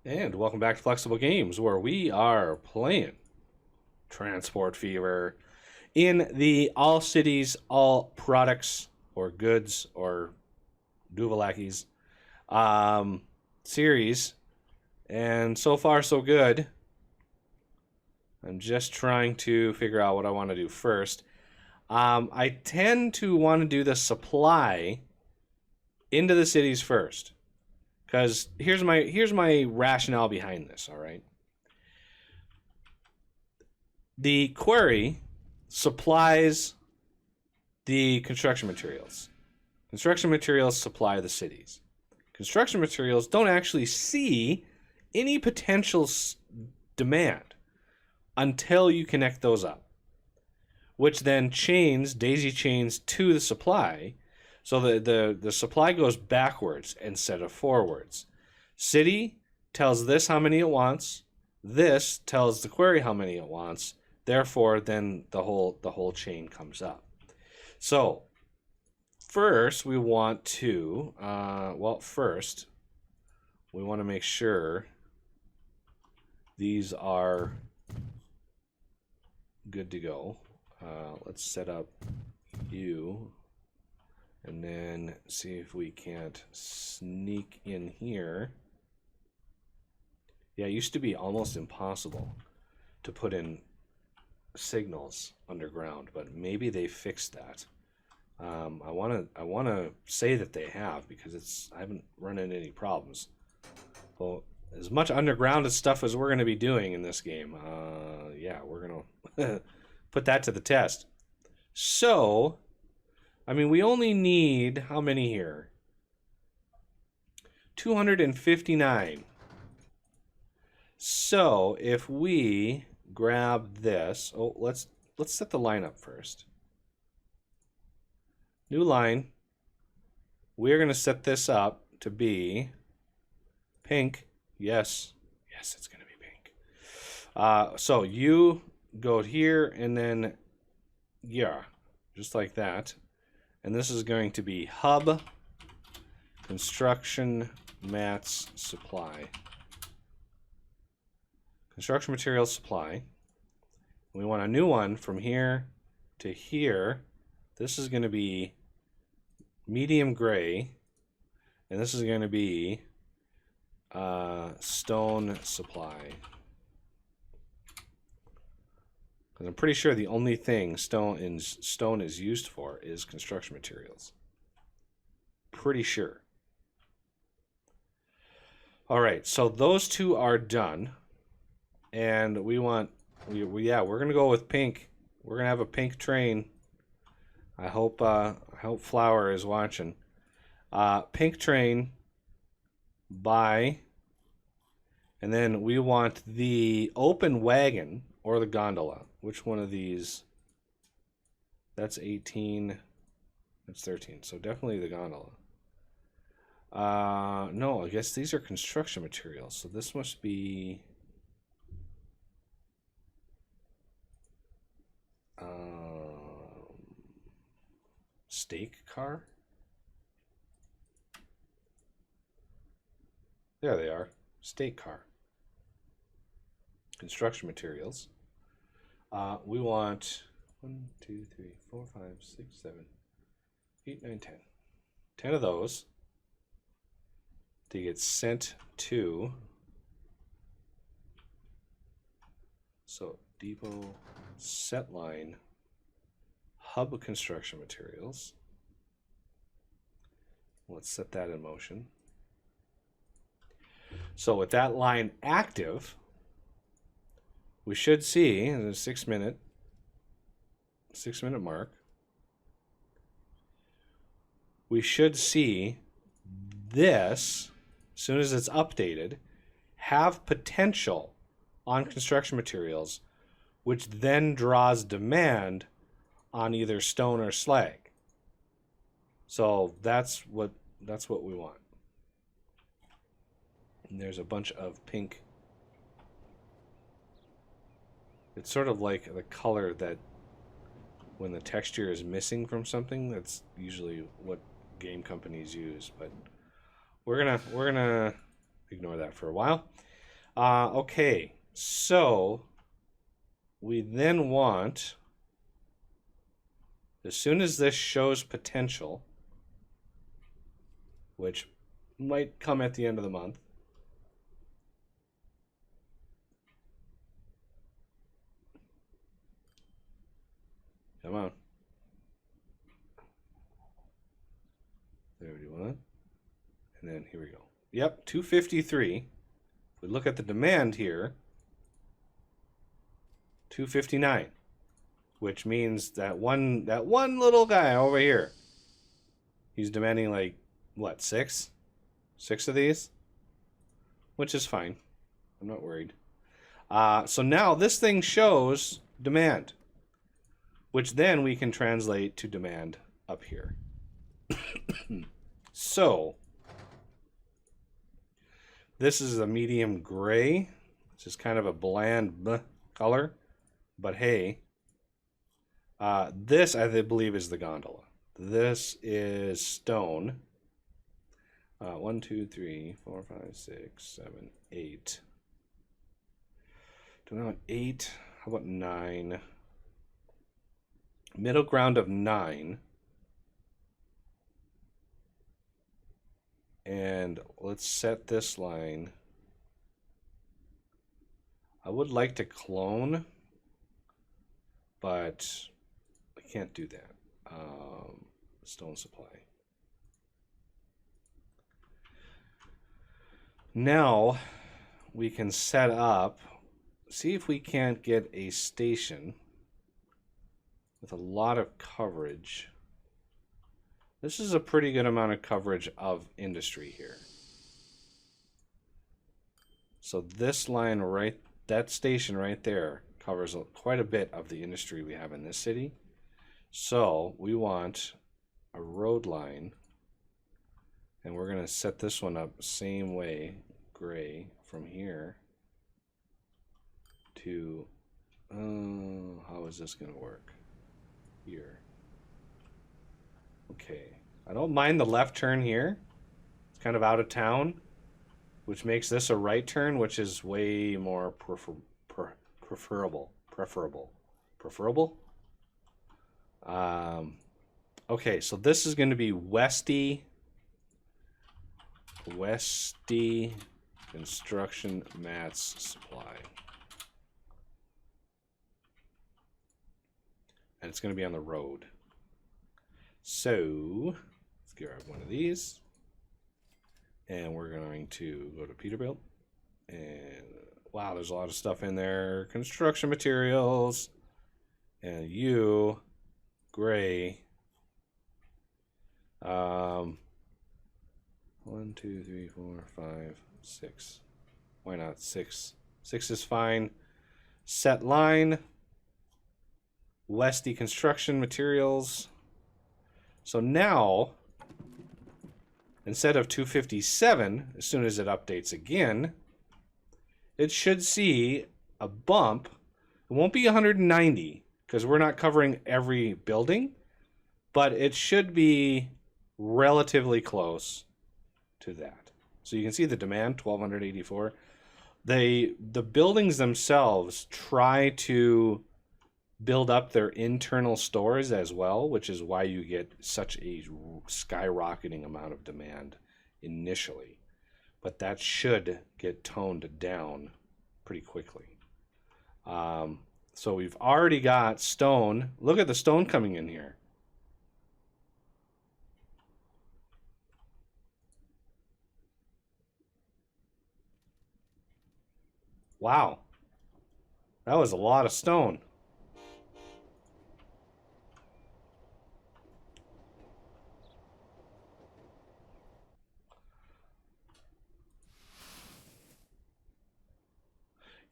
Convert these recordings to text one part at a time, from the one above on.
And welcome back to Flexible Games, where we are playing Transport Fever in the all cities, all products, or goods, or Duvalakis series. And so far, so good. I'm just trying to figure out what I want to do first. I tend to want to do the supply into the cities first. Because here's my rationale behind this, all right? The quarry supplies the construction materials. Construction materials supply the cities. Construction materials don't actually see any potential demand until you connect those up, which then daisy chains to the supply, so the supply goes backwards instead of forwards. City tells this how many it wants. This tells the query how many it wants. Therefore, then the whole chain comes up. So first we want to first we want to make sure these are good to go. Let's set up you, and then see if we can't sneak in here. Yeah, it used to be almost impossible to put in signals underground, but maybe they fixed that. I wanna say that they have, because I haven't run into any problems. Well, as much underground stuff as we're gonna be doing in this game, yeah, we're gonna put that to the test. So, I mean, we only need how many here? 259. So if we grab this, let's set the line up first. New line. We're going to set this up to be pink. Yes, it's going to be pink. So you go here, and then yeah, just like that. And this is going to be hub construction mats supply. Construction materials supply. We want a new one from here to here. This is going to be medium gray, and this is going to be stone supply. Because I'm pretty sure the only thing stone is used for is construction materials. Pretty sure. All right, so those two are done. And we're gonna go with pink. We're gonna have a pink train. I hope Flower is watching. Pink train by, and then we want the open wagon or the gondola. Which one of these? That's 18. That's 13. So definitely the gondola. No, I guess these are construction materials. So this must be stake car. There they are. Stake car. Construction materials. We want 1, 2, 3, 4, 5, 6, 7, 8, 9, 10. 10 of those to get sent to. So depot set line hub construction materials. Let's set that in motion. So with that line active, we should see in the 6 minute mark, we should see this, as soon as it's updated, have potential on construction materials, which then draws demand on either stone or slag. So that's what we want. And there's a bunch of pink. It's sort of like the color that when the texture is missing from something, that's usually what game companies use, but we're gonna ignore that for a while. Okay, so we then want, as soon as this shows potential, which might come at the end of the month, come on. 31. And then here we go. Yep, 253. If we look at the demand here, 259, which means that one little guy over here, he's demanding like what, six of these, which is fine. I'm not worried. So now this thing shows demand, which then we can translate to demand up here. So this is a medium gray, which is kind of a bland color, but hey, this I believe is the gondola. This is stone. 1, 2, 3, 4, 5, 6, 7, 8. Do I want 8? How about 9? Middle ground of 9. And let's set this line. I would like to clone, but I can't do that. Stone supply. Now we can set up, see if we can't get a station with a lot of coverage. This is a pretty good amount of coverage of industry here. So this line right, that station right there covers quite a bit of the industry we have in this city. So we want a road line, and we're going to set this one up same way, gray, from here to, how is this going to work? Here. Okay, I don't mind the left turn here. It's kind of out of town, which makes this a right turn, which is way more preferable. Okay, so this is going to be Westy Construction Mats Supply. And it's going to be on the road. So let's grab one of these, and we're going to go to Peterbilt, and wow, there's a lot of stuff in there. Construction materials, and you, gray. 1, 2, 3, 4, 5, 6. Why not 6? 6 is fine. Set line. Westy Construction Materials. So now, instead of 257, as soon as it updates again, it should see a bump. It won't be 190 because we're not covering every building, but it should be relatively close to that. So you can see the demand, 1,284. The buildings themselves try to build up their internal stores as well, which is why you get such a skyrocketing amount of demand initially. But that should get toned down pretty quickly. So we've already got stone. Look at the stone coming in here. Wow. That was a lot of stone.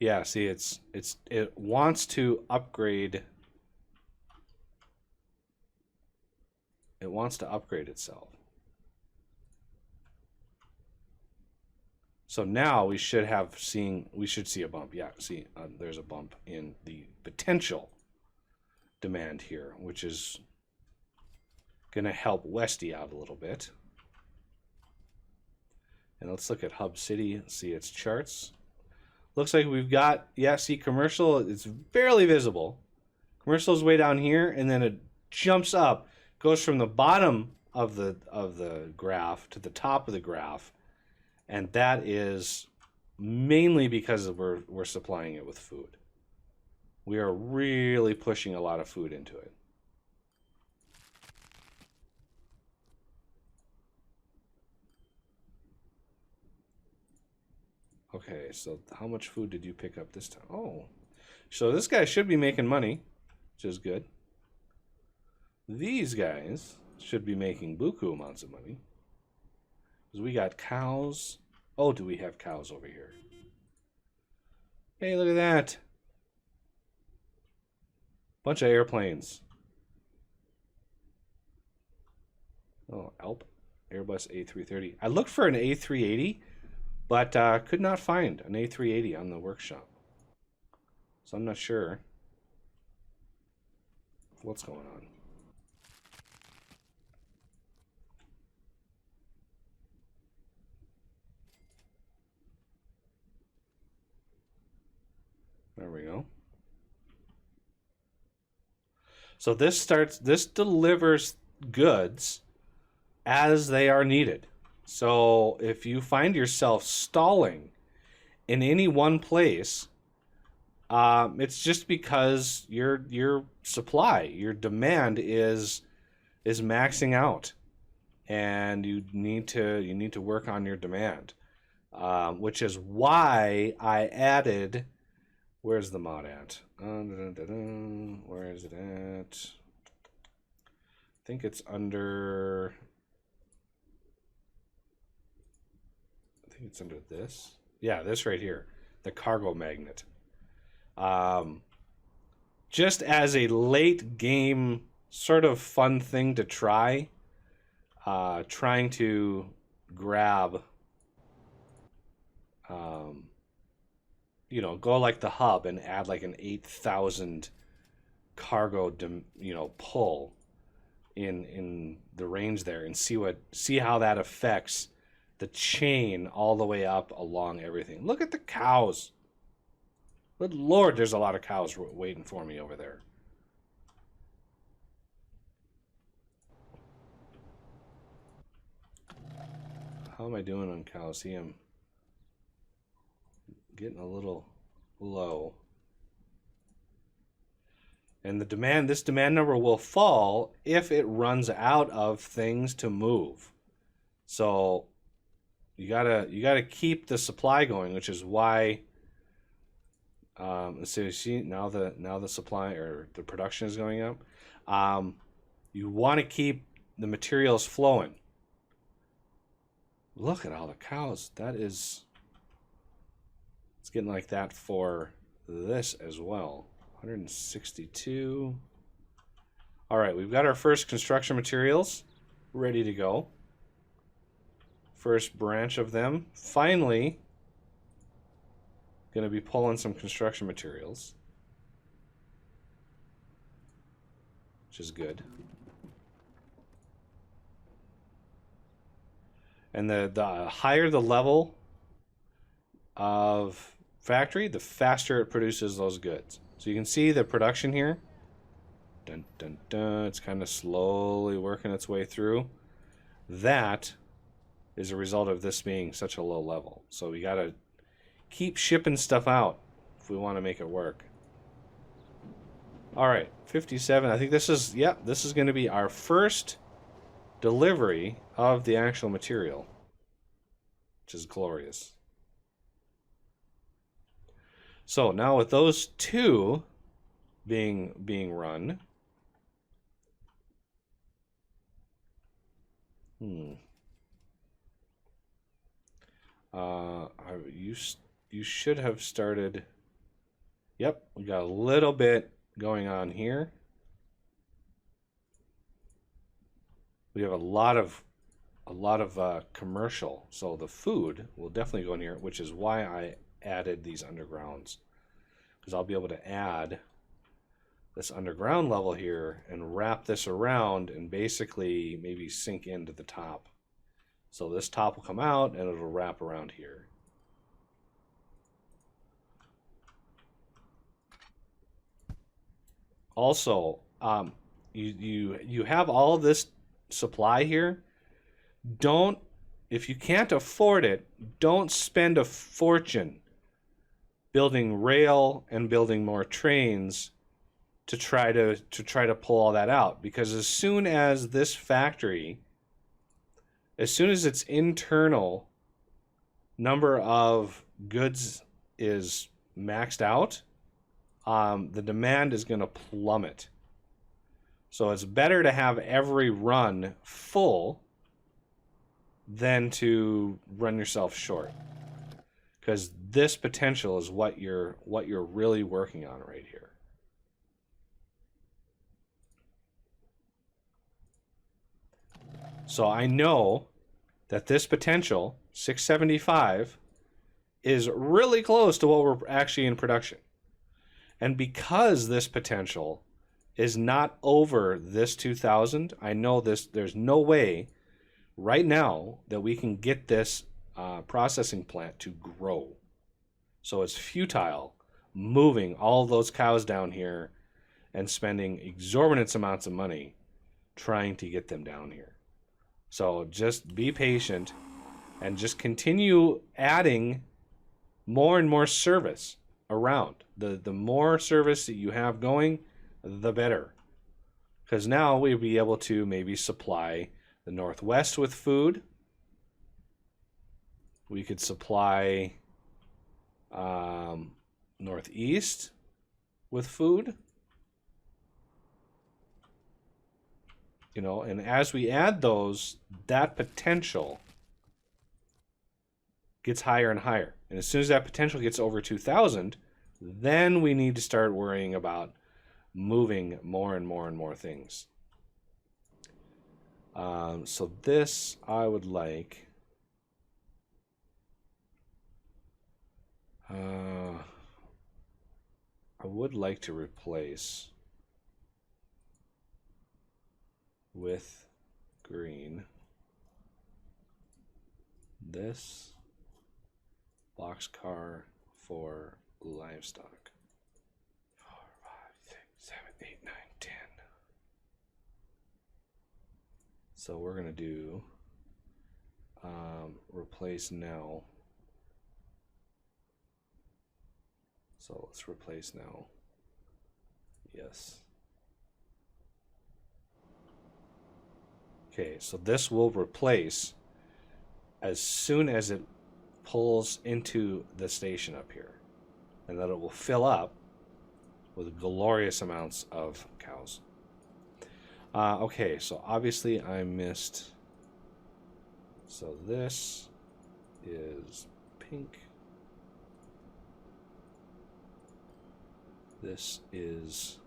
Yeah, see, it wants to upgrade. It wants to upgrade itself. So now we should see a bump. Yeah, see, there's a bump in the potential demand here, which is going to help Westy out a little bit. And let's look at Hub City and see its charts. Looks like we've got, yeah, see commercial, it's barely visible. Commercial is way down here, and then it jumps up, goes from the bottom of the graph to the top of the graph, and that is mainly because we're supplying it with food. We are really pushing a lot of food into it. Okay, so how much food did you pick up this time? Oh, so this guy should be making money, which is good. These guys should be making buku amounts of money. Because we got cows. Oh, do we have cows over here? Hey, look at that. Bunch of airplanes. Oh, Alp. Airbus A330. I looked for an A380, but could not find an A380 on the workshop. So I'm not sure what's going on. There we go. So this delivers goods as they are needed. So if you find yourself stalling in any one place, it's just because your supply, your demand is maxing out, and you need to work on your demand, which is why I added. Where's the mod at? Where is it at? I think it's under. I think it's under this. Yeah, this right here, the cargo magnet. Just as a late game sort of fun thing to try, trying to grab, go like the hub and add like an 8,000 cargo, pull in the range there, and see how that affects the chain all the way up along everything. Look at the cows. Good Lord, there's a lot of cows waiting for me over there. How am I doing on cows? See, I'm getting a little low. And this demand number will fall if it runs out of things to move. So you gotta keep the supply going, which is why. So you see now the supply or the production is going up. You want to keep the materials flowing. Look at all the cows. It's getting like that for this as well. 162. All right, we've got our first construction materials ready to go. First branch of them. Finally, going to be pulling some construction materials, which is good. And the higher the level of factory, the faster it produces those goods. So you can see the production here. Dun, dun, dun. It's kind of slowly working its way through. That is a result of this being such a low level. So we got to keep shipping stuff out if we want to make it work. All right, 57. I think this is going to be our first delivery of the actual material, which is glorious. So now with those two being run, you should have started. Yep, we got a little bit going on here. We have a lot of commercial, so the food will definitely go in here, which is why I added these undergrounds, because I'll be able to add this underground level here and wrap this around and basically maybe sink into the top. So this top will come out and it'll wrap around here. Also, you have all of this supply here. Don't, if you can't afford it, don't spend a fortune building rail and building more trains to try to pull all that out, because as soon as this factory, as soon as its internal number of goods is maxed out, the demand is going to plummet. So it's better to have every run full than to run yourself short, because this potential is what you're really working on right here. So I know that this potential 675 is really close to what we're actually in production. And because this potential is not over this 2000, I know there's no way right now that we can get this processing plant to grow. So it's futile moving all those cows down here and spending exorbitant amounts of money trying to get them down here. So just be patient and just continue adding more and more service around. The more service that you have going, the better. Because now we'll be able to maybe supply the Northwest with food. We could supply Northeast with food. You know, and as we add those, that potential gets higher and higher. And as soon as that potential gets over 2,000, then we need to start worrying about moving more and more and more things. So this I would like. I would like to replace with green this boxcar for livestock. 4, 5, 6, 7, 8, 9, 10. So we're gonna do replace now. So let's replace now. Yes. Okay, so this will replace as soon as it pulls into the station up here, and that it will fill up with glorious amounts of cows. Okay, so obviously I missed. So this is pink. This is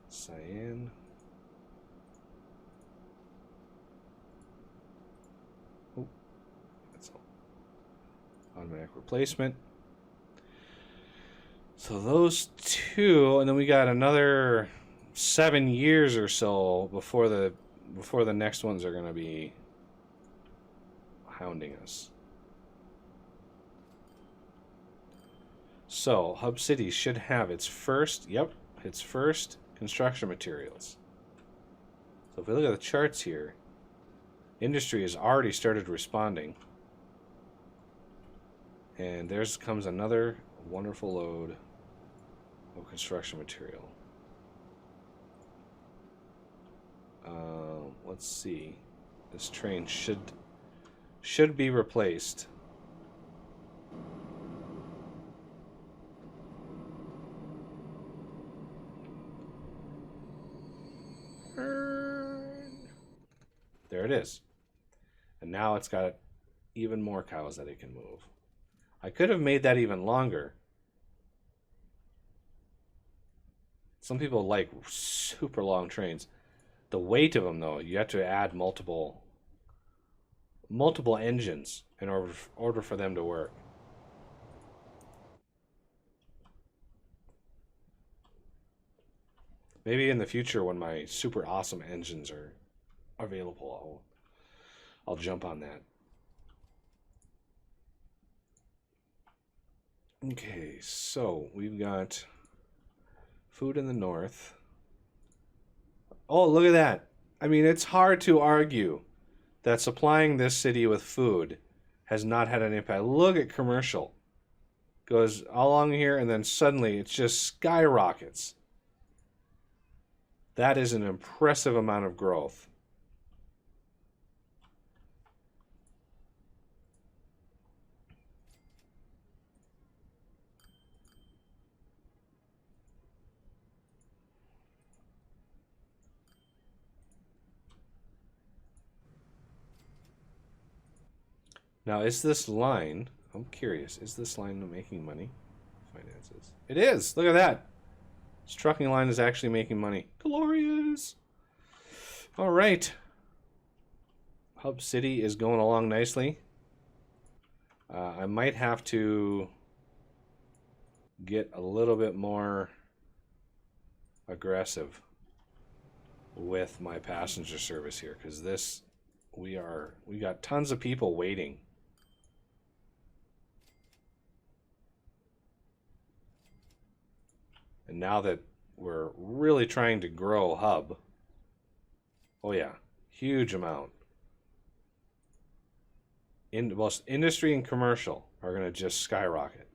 cyan. Oh, that's all. Automatic replacement. So those two, and then we got another 7 years or so before the next ones are going to be hounding us. So Hub City should have its first, its first construction materials. So if we look at the charts here, industry has already started responding. And there's comes another wonderful load of construction material. Let's see. This train should be replaced. There it is. And now it's got even more cows that it can move. I could have made that even longer. Some people like super long trains. The weight of them, though, you have to add multiple engines in order for them to work. Maybe in the future, when my super awesome engines are available, I'll jump on that. Okay, so we've got Food in the north. Oh, look at that. I mean, it's hard to argue that supplying this city with food has not had an impact. Look at commercial. Goes all along here, and then suddenly it just skyrockets. That is an impressive amount of growth. Now, is this line, I'm curious, is this line making money? Finances. It is! Look at that! This trucking line is actually making money. Glorious! Alright. Hub City is going along nicely. I might have to get a little bit more aggressive with my passenger service here, because this, we got tons of people waiting. And now that we're really trying to grow Hub, oh yeah, huge amount. Both industry and commercial are going to just skyrocket,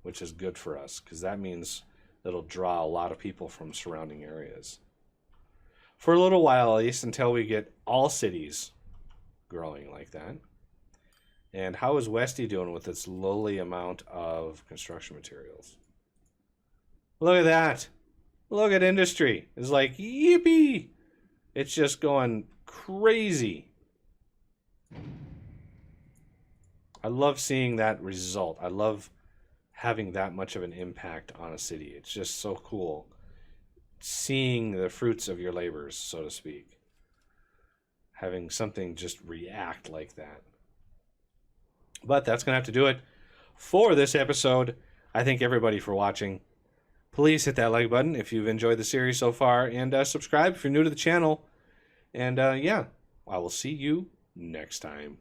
which is good for us because that means it'll draw a lot of people from surrounding areas. For a little while, at least, until we get all cities growing like that. And how is Westy doing with its lowly amount of construction materials? Look at that. Look at industry. It's like, yippee. It's just going crazy. I love seeing that result. I love having that much of an impact on a city. It's just so cool seeing the fruits of your labors, so to speak. Having something just react like that. But that's going to have to do it for this episode. I thank everybody for watching. Please hit that like button if you've enjoyed the series so far, and subscribe if you're new to the channel. And yeah, I will see you next time.